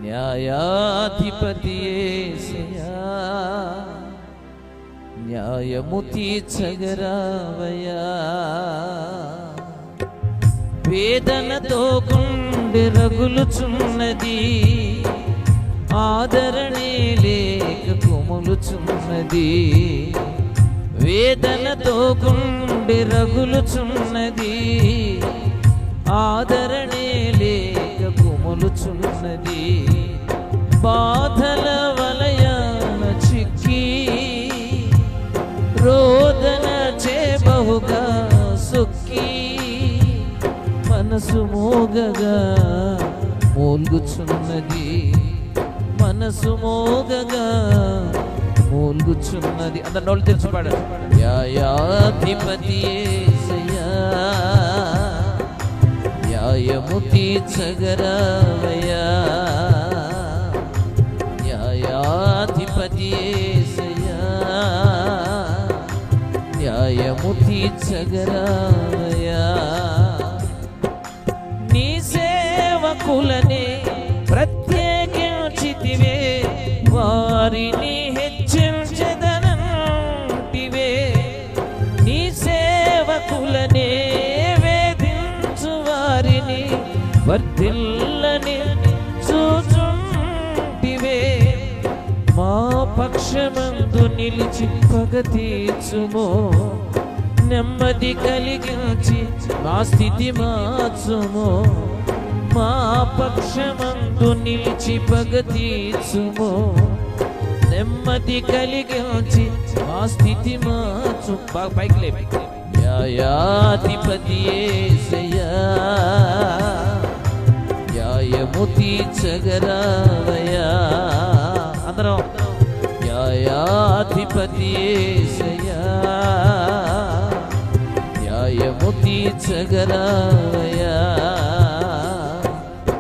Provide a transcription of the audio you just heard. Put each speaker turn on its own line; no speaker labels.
న్యాయాధిపతి యేసయ్యా, న్యాయము తీర్చగరావయ్యా. వేదనతో గుండె రగులుచున్నది, ఆదరణే లేక కుములుచున్నది. వేదనతో గుండె రగులుచున్నది, ఆదరణే లేక కుములుచున్నది. బాధల వలయాన చిక్కి రోదన చే బహుగా సుక్కి మనసు మోగగా మూల్గుచున్నది, మనసు మోగగా మూల్గుచున్నది. అందరు నోళ్ళు తెరిచిపాడు. న్యాయాధిపతి యేసయ్యా, న్యాయము తీర్చగరావయ్యా. న్యాయాధిపతి యేసయ్యా, న్యాయము తీర్చగరావయ్యా. నీ సేవకులనే ప్రత్యేకించితివే, వారిని హెచ్చించెదనంటివే. నీ సేవకులనే వేధించు వారిని వర్ధిల్లని చూచుంటివే. మా పక్షమందు నిలిచి పగ తీర్చుమో, నెమ్మది కలిగించి మా స్థితి మార్చుమో. మా పక్షమందు నిలిచి పగ తీర్చుమో, నెమ్మది కలిగించి మా స్థితి మార్చు. పైకి లేపి. న్యాయాధిపతి యేసయ్యా, న్యాయము తీర్చగరావయ్యా. అందరం న్యాయాధిపతి యేసయ్యా, న్యాయము తీర్చగరావయ్యా.